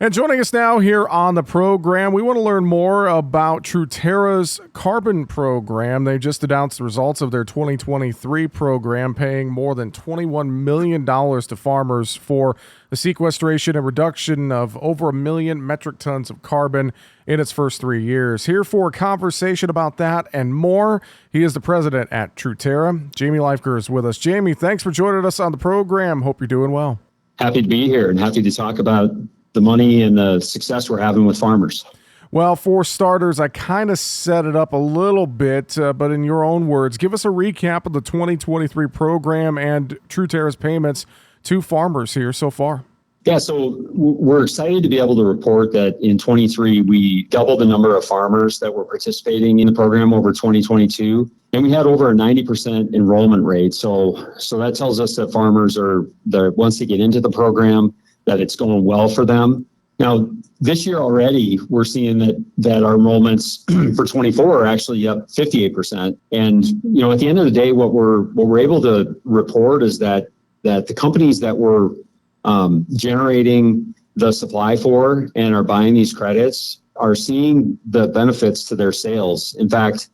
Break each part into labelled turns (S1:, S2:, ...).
S1: And joining us now here on the program, we want to learn more about Truterra's carbon program. They just announced the results of their 2023 program, paying more than $21 million to farmers for the sequestration and reduction of over 1 million metric tons of carbon in its first 3 years. Here for a conversation about that and more, he is the president at Truterra. Jamie Leifker is with us. Jamie, thanks for joining us on the program. Hope you're doing well.
S2: Happy to be here and happy to talk about the money and the success we're having with farmers.
S1: Well, for starters, I kind of set it up a little bit, but in your own words, give us a recap of the 2023 program and Truterra's payments to farmers here so far.
S2: Yeah, so we're excited to be able to report that in 23, we doubled the number of farmers that were participating in the program over 2022, and we had over a 90% enrollment rate. So that tells us that farmers once they get into the program, that it's going well for them. Now, this year already, we're seeing that our enrollments for 24 are actually up 58%. And, at the end of the day, what we're able to report is that the companies that we're generating the supply for and are buying these credits are seeing the benefits to their sales. In fact,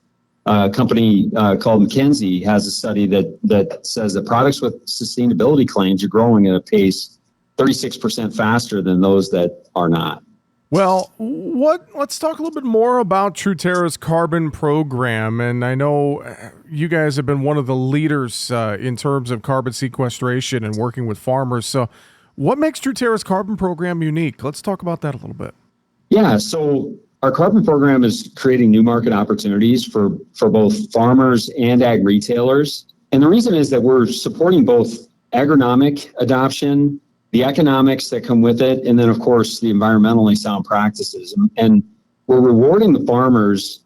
S2: a company called McKinsey has a study that says that products with sustainability claims are growing at a pace 36% faster than those that are not.
S1: Well, let's talk a little bit more about Truterra's carbon program. And I know you guys have been one of the leaders in terms of carbon sequestration and working with farmers. So what makes Truterra's carbon program unique? Let's talk about that a little bit.
S2: Yeah, so our carbon program is creating new market opportunities for both farmers and ag retailers. And the reason is that we're supporting both agronomic adoption, the economics that come with it, and then, of course, the environmentally sound practices. And we're rewarding the farmers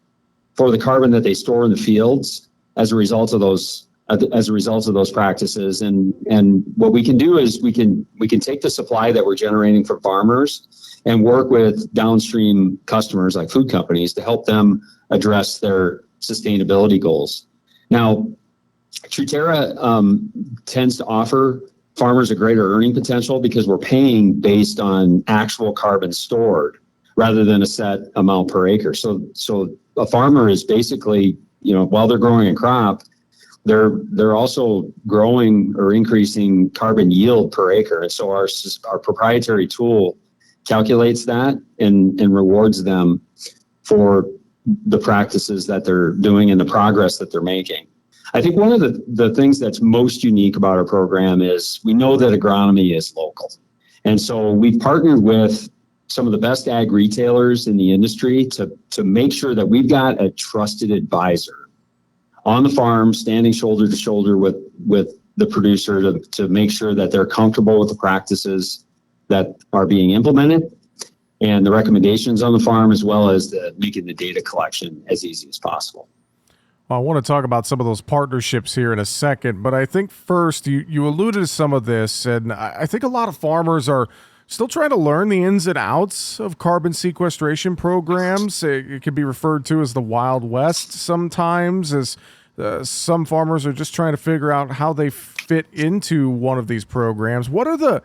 S2: for the carbon that they store in the fields as a result of those practices. And what we can do is we can take the supply that we're generating for farmers and work with downstream customers like food companies to help them address their sustainability goals. Now, Truterra tends to offer farmers a greater earning potential because we're paying based on actual carbon stored rather than a set amount per acre. So a farmer is basically, while they're growing a crop, they're also growing or increasing carbon yield per acre. And so our proprietary tool calculates that and rewards them for the practices that they're doing and the progress that they're making. I think one of the things that's most unique about our program is we know that agronomy is local. And so we've partnered with some of the best ag retailers in the industry to make sure that we've got a trusted advisor on the farm, standing shoulder to shoulder with the producer to make sure that they're comfortable with the practices that are being implemented and the recommendations on the farm, as well as making the data collection as easy as possible.
S1: Well, I want to talk about some of those partnerships here in a second, but I think first you alluded to some of this, and I think a lot of farmers are still trying to learn the ins and outs of carbon sequestration programs. It can be referred to as the Wild West sometimes, as some farmers are just trying to figure out how they fit into one of these programs. What are the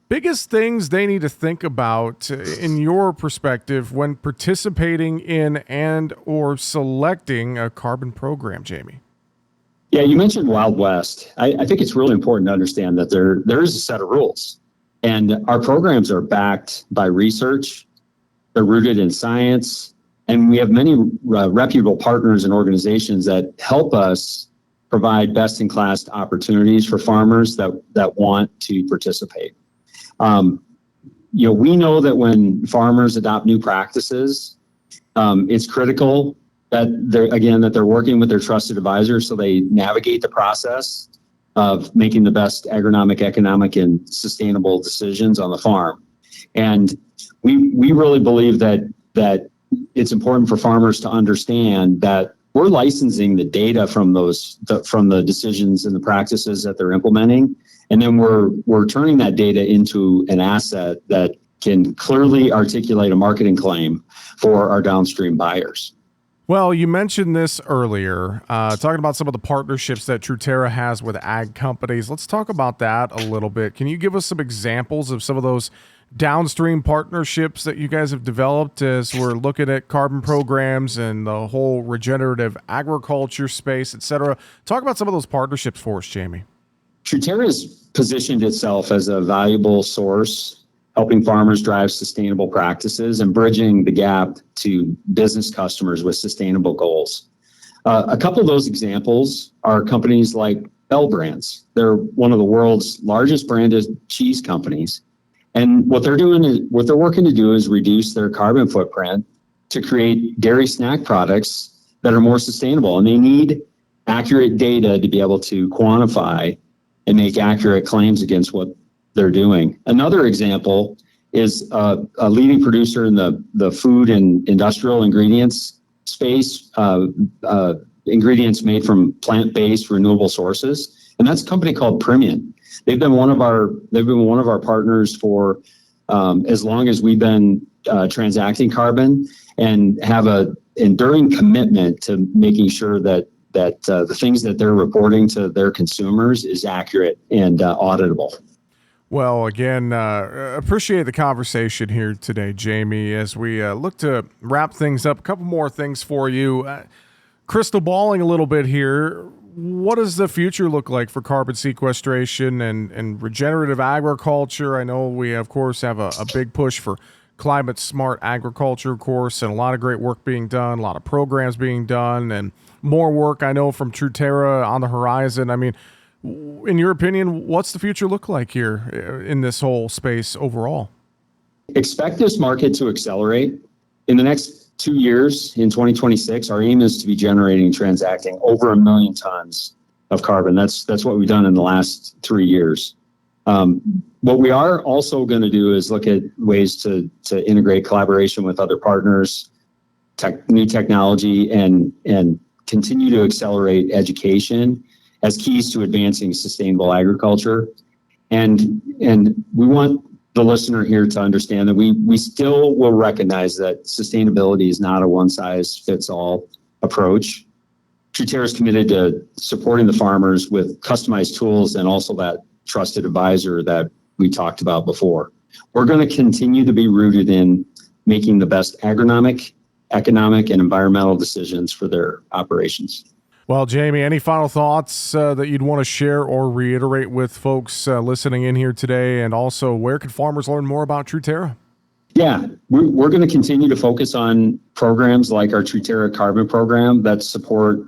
S1: biggest things they need to think about, in your perspective, when participating in and or selecting a carbon program, Jamie?
S2: Yeah, you mentioned Wild West. I think it's really important to understand that there is a set of rules. And our programs are backed by research. They're rooted in science. And we have many reputable partners and organizations that help us provide best-in-class opportunities for farmers that want to participate. We know that when farmers adopt new practices, it's critical that they're working with their trusted advisors so they navigate the process of making the best agronomic, economic, and sustainable decisions on the farm. And we really believe that it's important for farmers to understand that we're licensing the data from the decisions and the practices that they're implementing. And then we're turning that data into an asset that can clearly articulate a marketing claim for our downstream buyers.
S1: Well, you mentioned this earlier, talking about some of the partnerships that Truterra has with ag companies. Let's talk about that a little bit. Can you give us some examples of some of those downstream partnerships that you guys have developed as we're looking at carbon programs and the whole regenerative agriculture space, et cetera. Talk about some of those partnerships for us, Jamie.
S2: Truterra has positioned itself as a valuable source, helping farmers drive sustainable practices and bridging the gap to business customers with sustainable goals. A couple of those examples are companies like Bell Brands. They're one of the world's largest branded cheese companies. And what they're working to do is reduce their carbon footprint to create dairy snack products that are more sustainable. And they need accurate data to be able to quantify and make accurate claims against what they're doing. Another example is a leading producer in the food and industrial ingredients space, ingredients made from plant-based renewable sources, and that's a company called Premium. They've been one of our partners for as long as we've been transacting carbon, and have a enduring commitment to making sure that the things that they're reporting to their consumers is accurate and auditable.
S1: Well, again, appreciate the conversation here today, Jamie, as we look to wrap things up. A couple more things for you. Crystal balling a little bit here. What does the future look like for carbon sequestration and regenerative agriculture? I know we, of course, have a big push for climate smart agriculture, of course, and a lot of great work being done, a lot of programs being done, and more work I know from Truterra on the horizon. I mean, in your opinion, what's the future look like here in this whole space overall?
S2: Expect this market to accelerate. In the next 2 years, in 2026, our aim is to be generating and transacting over 1 million tons of carbon. That's what we've done in the last 3 years. What we are also going to do is look at ways to integrate collaboration with other partners, new technology, and continue to accelerate education as keys to advancing sustainable agriculture. And we want the listener here to understand that we still will recognize that sustainability is not a one-size-fits-all approach. Truterra is committed to supporting the farmers with customized tools and also that trusted advisor that we talked about before. We're going to continue to be rooted in making the best agronomic, economic, and environmental decisions for their operations.
S1: Well, Jamie, any final thoughts that you'd want to share or reiterate with folks listening in here today? And also, where can farmers learn more about Truterra?
S2: Yeah, we're going to continue to focus on programs like our Truterra Carbon Program that support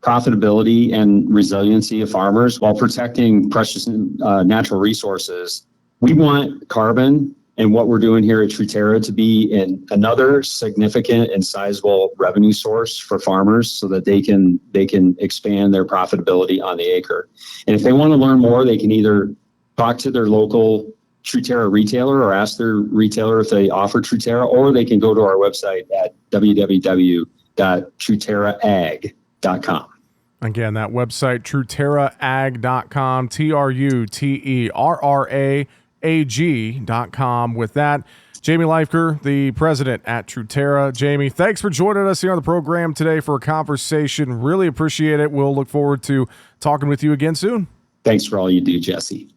S2: profitability and resiliency of farmers while protecting precious natural resources. We want carbon and what we're doing here at Truterra to be another significant and sizable revenue source for farmers so that they can expand their profitability on the acre. And if they want to learn more, they can either talk to their local Truterra retailer or ask their retailer if they offer Truterra, or they can go to our website at www.truterraag.com.
S1: Again, that website, truterraag.com, TRUTERRAAG.com. With that, Jamie Leifker, the president at Truterra. Jamie, thanks for joining us here on the program today for a conversation. Really appreciate it. We'll look forward to talking with you again soon.
S2: Thanks for all you do, Jesse.